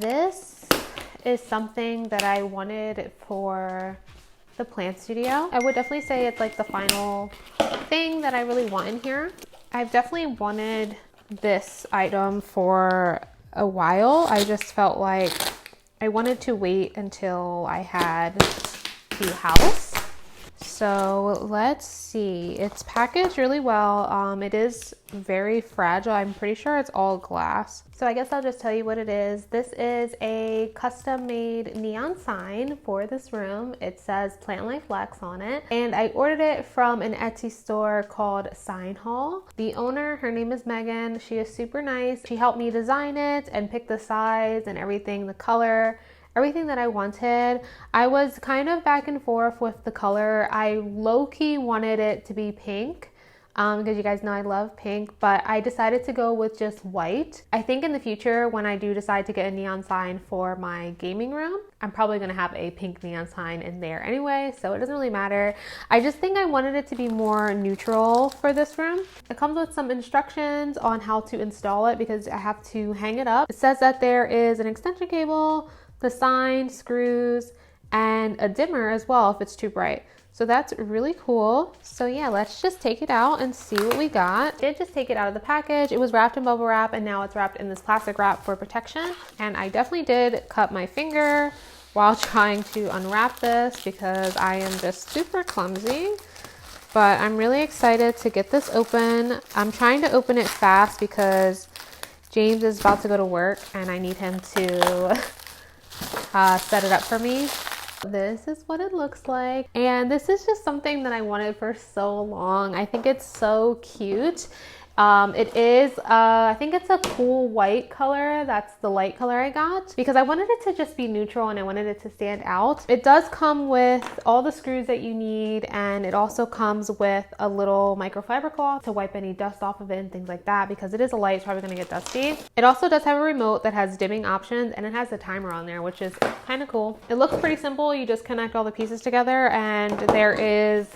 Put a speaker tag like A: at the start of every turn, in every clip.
A: This is something that I wanted for the plant studio. I would definitely say it's like the final thing that I really want in here. I've definitely wanted this item for a while. I just felt like I wanted to wait until I had the house. So let's see, it's packaged really well. It is very fragile. I'm pretty sure it's all glass. So I guess I'll just tell you what it is. This is a custom made neon sign for this room. It says Plant Life Lex on it. And I ordered it from an Etsy store called Sign Hall. The owner, her name is Megan. She is super nice. She helped me design it and pick the size and everything, the color, everything that I wanted. I was kind of back and forth with the color. I low-key wanted it to be pink because you guys know I love pink, but I decided to go with just white. I think in the future when I do decide to get a neon sign for my gaming room, I'm probably gonna have a pink neon sign in there anyway, so it doesn't really matter. I just think I wanted it to be more neutral for this room. It comes with some instructions on how to install it because I have to hang it up. It says that there is an extension cable, the sign, screws, and a dimmer as well if it's too bright. So that's really cool. So yeah, let's just take it out and see what we got. I did just take it out of the package. It was wrapped in bubble wrap and now it's wrapped in this plastic wrap for protection. And I definitely did cut my finger while trying to unwrap this because I am just super clumsy. But I'm really excited to get this open. I'm trying to open it fast because James is about to go to work and I need him to set it up for me. This is what it looks like, and this is just something that I wanted for so long. I think it's so cute. It is, I think it's a cool white color. That's the light color I got because I wanted it to just be neutral and I wanted it to stand out. It does come with all the screws that you need, and it also comes with a little microfiber cloth to wipe any dust off of it and things like that because it is a light, it's probably gonna get dusty. It also does have a remote that has dimming options and it has a timer on there, which is kind of cool. It looks pretty simple. You just connect all the pieces together and there is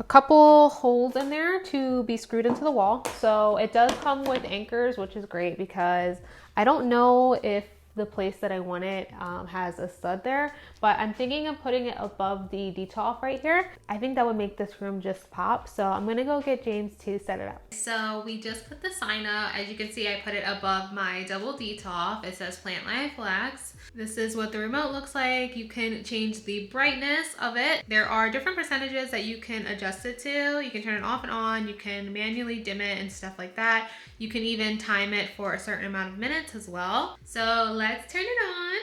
A: a couple holes in there to be screwed into the wall. So it does come with anchors, which is great because I don't know if the place that I want it has a stud there, but I'm thinking of putting it above the detail right here. I think that would make this room just pop. So I'm gonna go get James to set it up. So we just put the sign up. As you can see, I put it above my double detail. It says Plant Life Lex. This is what the remote looks like. You can change the brightness of it. There are different percentages that you can adjust it to. You can turn it off and on. You can manually dim it and stuff like that. You can even time it for a certain amount of minutes as well. So let's turn it on.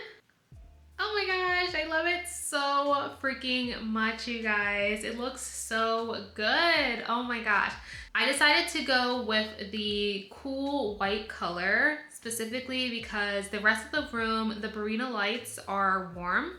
A: Oh my gosh, I love it so freaking much, you guys. It looks so good. Oh my gosh. I decided to go with the cool white color specifically because the rest of the room, the Barina lights are warm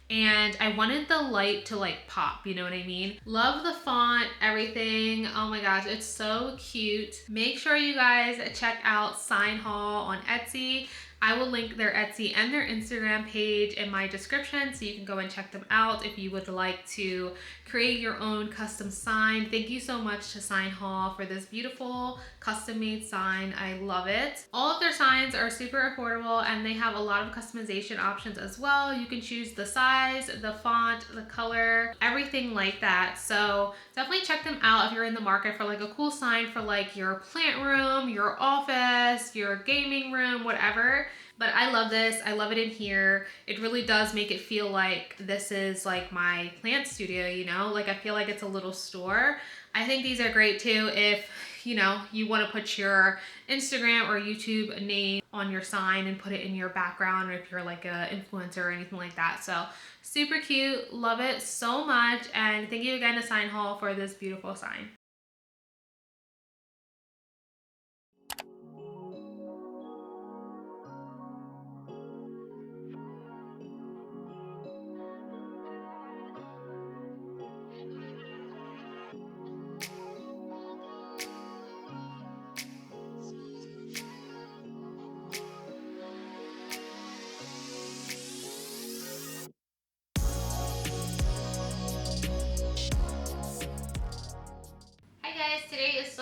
A: and I wanted the light to like pop, you know what I mean? Love the font, everything. Oh my gosh, it's so cute. Make sure you guys check out Sign Hall on Etsy. I will link their Etsy and their Instagram page in my description so you can go and check them out if you would like to create your own custom sign. Thank you so much to Sign Hall for this beautiful custom made sign. I love it. All of their signs are super affordable and they have a lot of customization options as well. You can choose the size, the font, the color, everything like that. So definitely check them out if you're in the market for like a cool sign for like your plant room, your office, your gaming room, whatever. But I love this. I love it in here. It really does make it feel like this is like my plant studio, you know? Like I feel like it's a little store. I think these are great too if, you know, you want to put your Instagram or YouTube name on your sign and put it in your background, or if you're like an influencer or anything like that. So super cute. Love it so much. And thank you again to Sign Hall for this beautiful sign.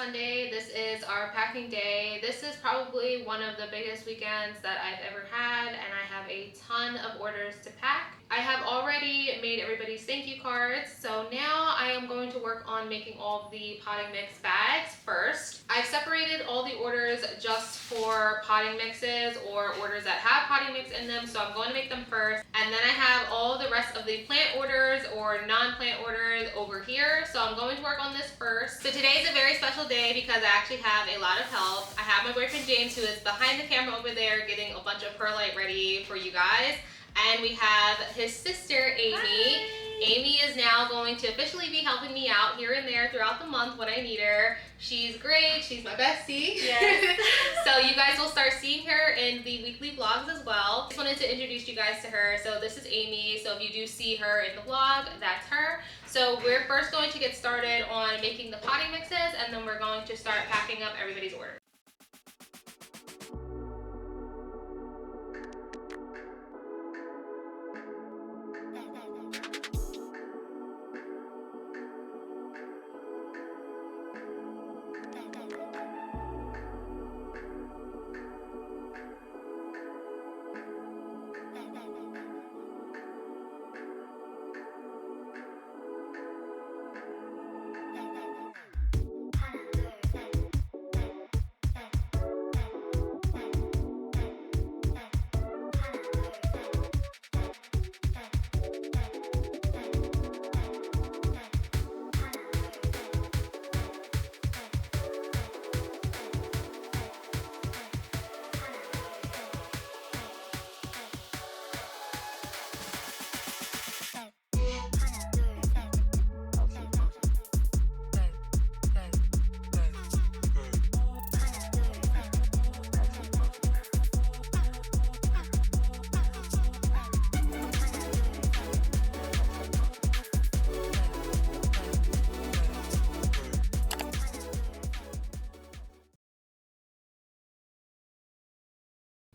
A: Sunday. This is our packing day. This is probably one of the biggest weekends that I've ever had, and I have a ton of orders to pack. I have already made everybody's thank you cards, so now I am going to work on making all of the potting mix bags first. I've separated all the orders just for potting mixes or orders that have potting mix in them, so I'm going to make them first. And then I have all the rest of the plant orders or non-plant orders over here, so I'm going to work on this first. So today is a very special day because I actually have a lot of help. I have my boyfriend James, who is behind the camera over there getting a bunch of perlite ready for you guys. And we have his sister, Amy. Hi. Amy is now going to officially be helping me out here and there throughout the month when I need her. She's great. She's my bestie. Yes. So you guys will start seeing her in the weekly vlogs as well. Just wanted to introduce you guys to her. So this is Amy. So if you do see her in the vlog, that's her. So we're first going to get started on making the potting mixes, and then we're going to start packing up everybody's order.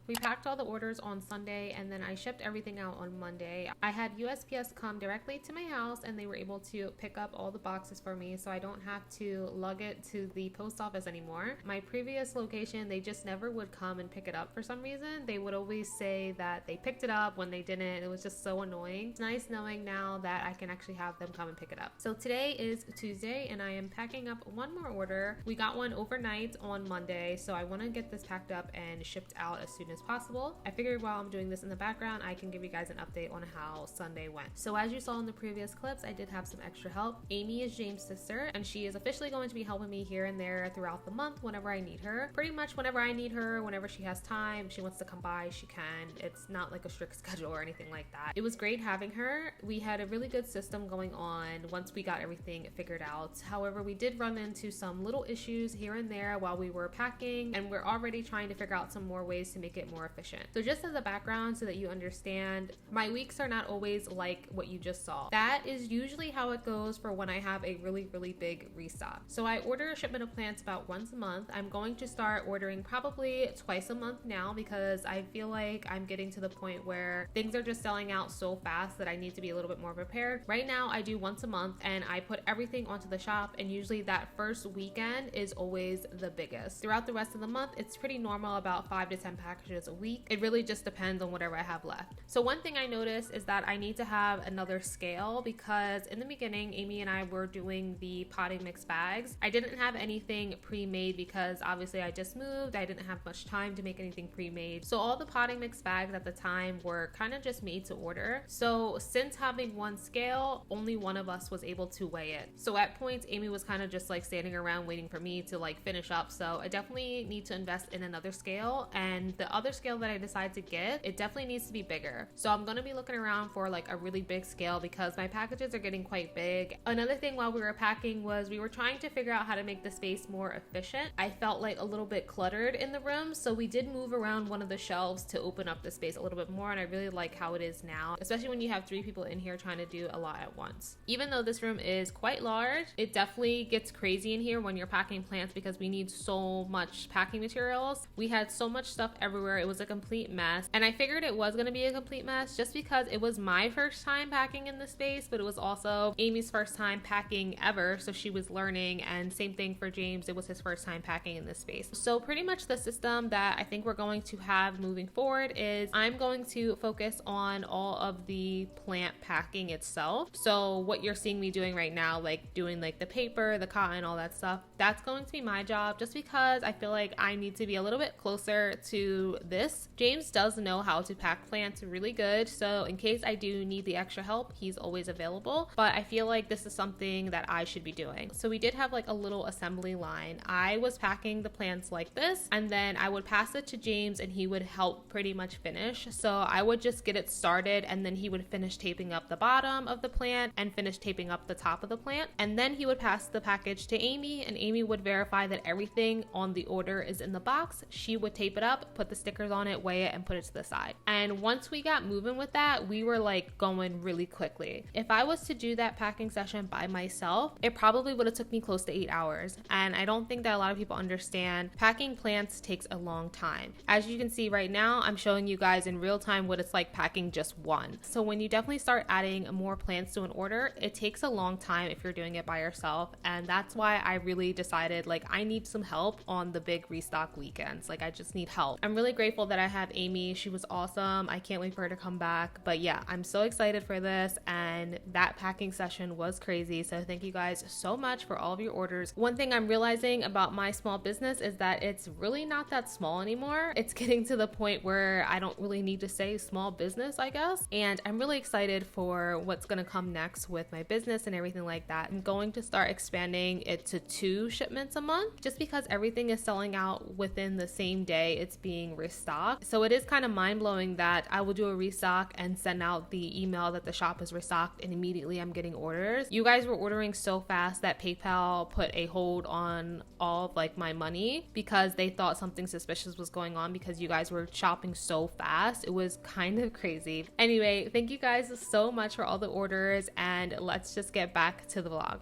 A: We packed all the orders on Sunday, and then I shipped everything out on Monday. I had USPS come directly to my house, and they were able to pick up all the boxes for me, so I don't have to lug it to the post office anymore. My previous location, they just never would come and pick it up for some reason. They would always say that they picked it up when they didn't. It was just so annoying. It's nice knowing now that I can actually have them come and pick it up. So today is Tuesday, and I am packing up one more order. We got one overnight on Monday, so I want to get this packed up and shipped out as soon as possible. I figured while I'm doing this in the background, I can give you guys an update on how Sunday went. So as you saw in the previous clips, I did have some extra help. Amy is James' sister, and she is officially going to be helping me here and there throughout the month whenever I need her. Pretty much whenever I need her, whenever she has time, she wants to come by, she can. It's not like a strict schedule or anything like that. It was great having her. We had a really good system going on once we got everything figured out. However, we did run into some little issues here and there while we were packing, and we're already trying to figure out some more ways to make it more efficient. So just as a background so that you understand, my weeks are not always like what you just saw. That is usually how it goes for when I have a really big restock. So I order a shipment of plants about once a month. I'm going to start ordering probably twice a month now because I feel like I'm getting to the point where things are just selling out so fast that I need to be a little bit more prepared. Right now I do once a month, and I put everything onto the shop, and usually that first weekend is always the biggest. Throughout the rest of the month, it's pretty normal, about 5 to 10 packages a week. It really just depends on whatever I have left. So one thing I noticed is that I need to have another scale, because in the beginning, Amy and I were doing the potting mix bags. I didn't have anything pre-made because obviously I just moved. I didn't have much time to make anything pre-made. So all the potting mix bags at the time were kind of just made to order. So since having one scale, only one of us was able to weigh it. So at points, Amy was kind of just like standing around waiting for me to like finish up. So I definitely need to invest in another scale, and the other scale that I decide to get, it definitely needs to be bigger. So I'm gonna be looking around for like a really big scale because my packages are getting quite big. Another thing while we were packing was we were trying to figure out how to make the space more efficient. I felt like a little bit cluttered in the room, so we did move around one of the shelves to open up the space a little bit more, and I really like how it is now, especially when you have 3 people in here trying to do a lot at once. Even though this room is quite large, it definitely gets crazy in here when you're packing plants because we need so much packing materials. We had so much stuff everywhere everywhere. It was a complete mess. And I figured it was gonna be a complete mess just because it was my first time packing in this space, but it was also Amy's first time packing ever. So she was learning, and same thing for James. It was his first time packing in this space. So pretty much the system that I think we're going to have moving forward is I'm going to focus on all of the plant packing itself. So what you're seeing me doing right now, like doing like the paper, the cotton, all that stuff, that's going to be my job just because I feel like I need to be a little bit closer to this. James does know how to pack plants really good, so in case I do need the extra help, he's always available, but I feel like this is something that I should be doing. So we did have like a little assembly line. I was packing the plants like this, and then I would pass it to James and he would help pretty much finish. So I would just get it started, and then he would finish taping up the bottom of the plant and finish taping up the top of the plant, and then he would pass the package to Amy, and Amy would verify that everything on the order is in the box. She would tape it up, put the stickers on it, weigh it, and put it to the side. And once we got moving with that, we were like going really quickly. If I was to do that packing session by myself, it probably would have took me close to 8 hours, and I don't think that a lot of people understand packing plants takes a long time. As you can see right now, I'm showing you guys in real time what it's like packing just one. So when you definitely start adding more plants to an order, it takes a long time if you're doing it by yourself, and that's why I really decided like I need some help on the big restock weekends. Like I just need help. I'm really grateful that I have Amy. She was awesome. I can't wait for her to come back. But yeah, I'm so excited for this, and that packing session was crazy. So thank you guys so much for all of your orders. One thing I'm realizing about my small business is that it's really not that small anymore. It's getting to the point where I don't really need to say small business, I guess. And I'm really excited for what's gonna come next with my business and everything like that. I'm going to start expanding it to 2 shipments a month just because everything is selling out within the same day it's being restocked. So it is kind of mind-blowing that I will do a restock and send out the email that the shop is restocked, and immediately I'm getting orders. You guys were ordering so fast that PayPal put a hold on all of like my money because they thought something suspicious was going on because you guys were shopping so fast. It was kind of crazy. Anyway, thank you guys so much for all the orders, and let's just get back to the vlog.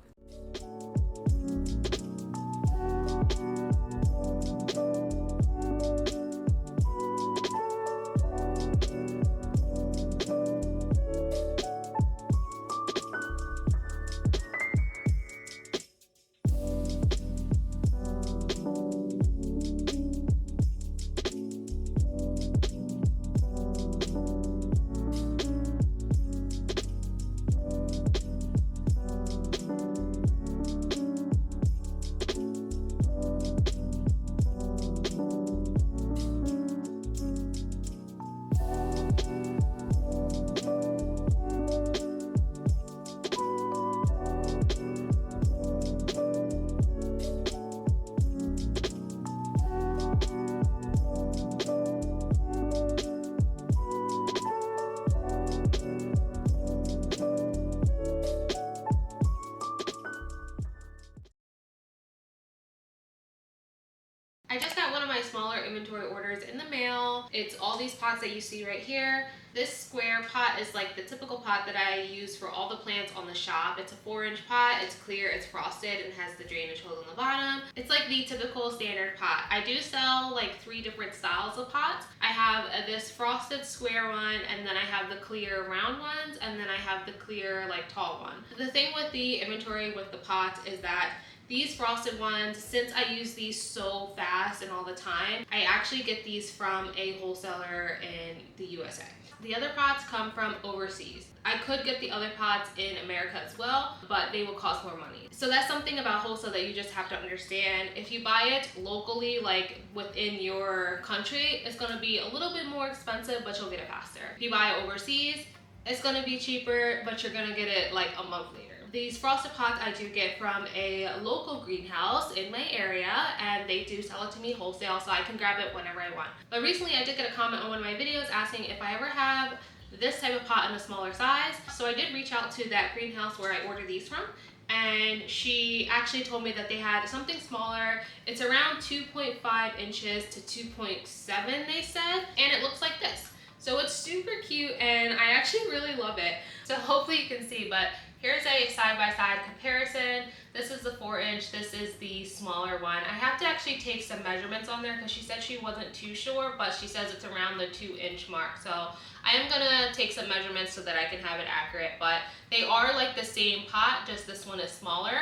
A: I just got one of my smaller inventory orders in the mail. It's all these pots that you see right here. This square pot is like the typical pot that I use for all the plants on the shop. It's a 4-inch pot, it's clear, it's frosted, and has the drainage hole on the bottom. It's like the typical standard pot. I do sell like 3 different styles of pots. I have this frosted square one, and then I have the clear round ones, and then I have the clear like tall one. The thing with the inventory with the pots is that these frosted ones, since I use these so fast and all the time, I actually get these from a wholesaler in the USA. The other pots come from overseas. I could get the other pots in America as well, but they will cost more money. So that's something about wholesale that you just have to understand. If you buy it locally, like within your country, it's gonna be a little bit more expensive, but you'll get it faster. If you buy it overseas, it's gonna be cheaper, but you're gonna get it like a month later. These frosted pots I do get from a local greenhouse in my area, and they do sell it to me wholesale, so I can grab it whenever I want. But recently I did get a comment on one of my videos asking if I ever have this type of pot in a smaller size. So I did reach out to that greenhouse where I ordered these from, and she actually told me that they had something smaller. It's around 2.5 inches to 2.7, they said, and it looks like this. So it's super cute, and I actually really love it. So hopefully you can see, but here's a side-by-side comparison. This is the 4-inch, this is the smaller one. I have to actually take some measurements on there because she said she wasn't too sure, but she says it's around the 2-inch mark. So I am gonna take some measurements so that I can have it accurate, but they are like the same pot, just this one is smaller.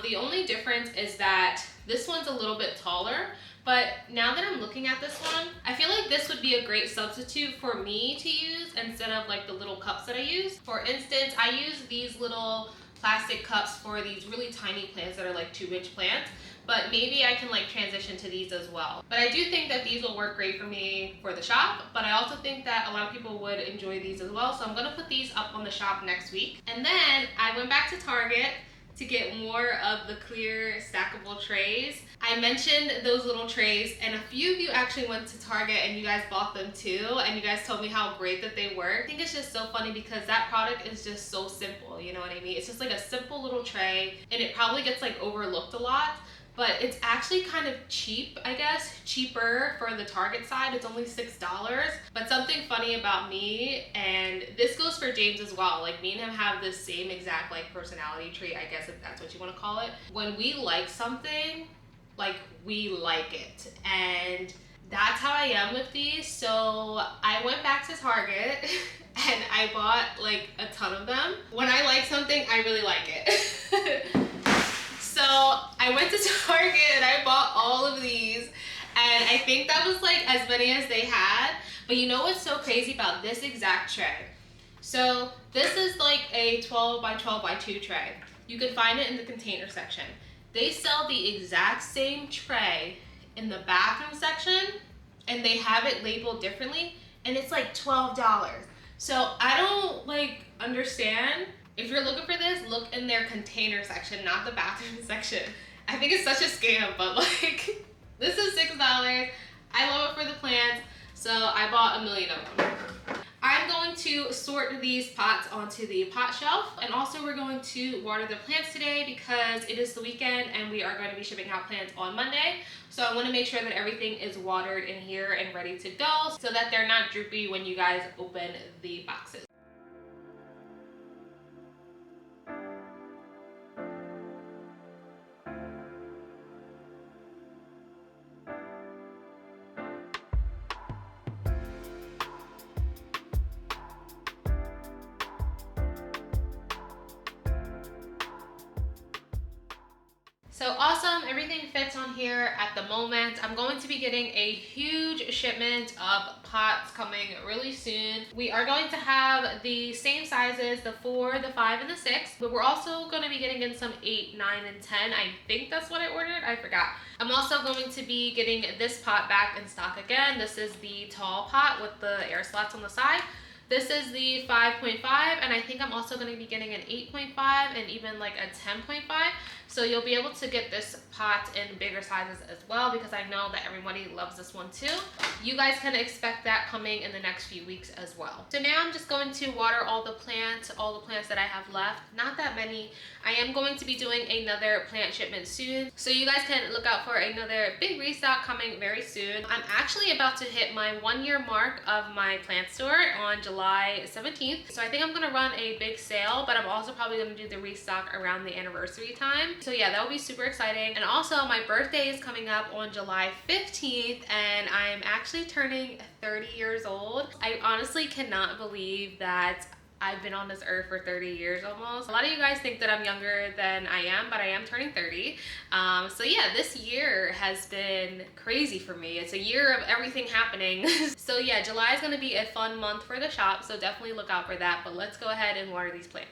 A: The only difference is that this one's a little bit taller. But now that I'm looking at this one, I feel like this would be a great substitute for me to use instead of like the little cups that I use. For instance, I use these little plastic cups for these really tiny plants that are like 2-inch plants, but maybe I can like transition to these as well. But I do think that these will work great for me for the shop, but I also think that a lot of people would enjoy these as well. So I'm gonna put these up on the shop next week. And then I went back to Target to get more of the clear stackable trays. I mentioned those little trays, and a few of you actually went to Target and you guys bought them too, and you guys told me how great that they were. I think it's just so funny because that product is just so simple, you know what I mean? It's just like a simple little tray, and it probably gets like overlooked a lot, but it's actually kind of cheap, I guess. Cheaper for the Target side, it's only $6. But something funny about me, and this goes for James as well, like me and him have the same exact like personality trait, I guess if that's what you wanna call it. When we like something, like we like it. And that's how I am with these. So I went back to Target and I bought like a ton of them. When I like something, I really like it. So I went to Target and I bought all of these, and I think that was like as many as they had. But you know what's so crazy about this exact tray? So this is like a 12 by 12 by 2 tray. You can find it in the container section. They sell the exact same tray in the bathroom section, and they have it labeled differently, and it's like $12. So I don't like understand. If you're looking for this, look in their container section, not the bathroom section. I think it's such a scam, but like, this is $6. I love it for the plants, so I bought a million of them. I'm going to sort these pots onto the pot shelf, and also we're going to water the plants today because it is the weekend and we are going to be shipping out plants on Monday. So I want to make sure that everything is watered in here and ready to go so that they're not droopy when you guys open the boxes. So awesome, everything fits on here at the moment. I'm going to be getting a huge shipment of pots coming really soon. We are going to have the same sizes, the 4, the 5, and the 6, but we're also going to be getting in some 8, 9, and 10. I think that's what I ordered, I forgot. I'm also going to be getting this pot back in stock again. This is the tall pot with the air slots on the side. This is the 5.5, and I think I'm also going to be getting an 8.5 and even like a 10.5. So you'll be able to get this pot in bigger sizes as well because I know that everybody loves this one too. You guys can expect that coming in the next few weeks as well. So now I'm just going to water all the plants that I have left. Not that many. I am going to be doing another plant shipment soon. So you guys can look out for another big restock coming very soon. I'm actually about to hit my 1-year mark of my plant store on July 17th. So I think I'm gonna run a big sale, but I'm also probably gonna do the restock around the anniversary time. So yeah, that will be super exciting. And also my birthday is coming up on July 15th and I'm actually turning 30 years old. I honestly cannot believe that I've been on this earth for 30 years almost. A lot of you guys think that I'm younger than I am, but I am turning 30. So yeah, this year has been crazy for me. It's a year of everything happening. So yeah, July is gonna be a fun month for the shop, so definitely look out for that. But let's go ahead and water these plants.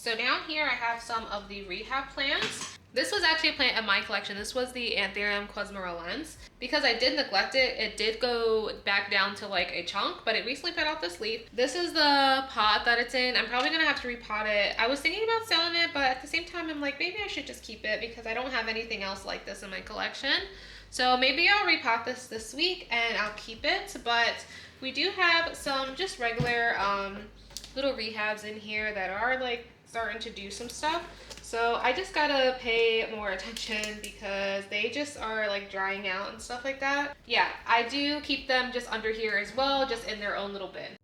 A: So down here I have some of the rehab plants. This was actually a plant in my collection. This was the Anthurium quasmorilens. Because I did neglect it, it did go back down to like a chunk, but it recently put out this leaf. This is the pot that it's in. I'm probably gonna have to repot it. I was thinking about selling it, but at the same time, I'm like, maybe I should just keep it because I don't have anything else like this in my collection. So maybe I'll repot this week and I'll keep it, but we do have some just regular little rehabs in here that are like starting to do some stuff. So I just gotta pay more attention because they just are like drying out and stuff like that. Yeah, I do keep them just under here as well, just in their own little bin.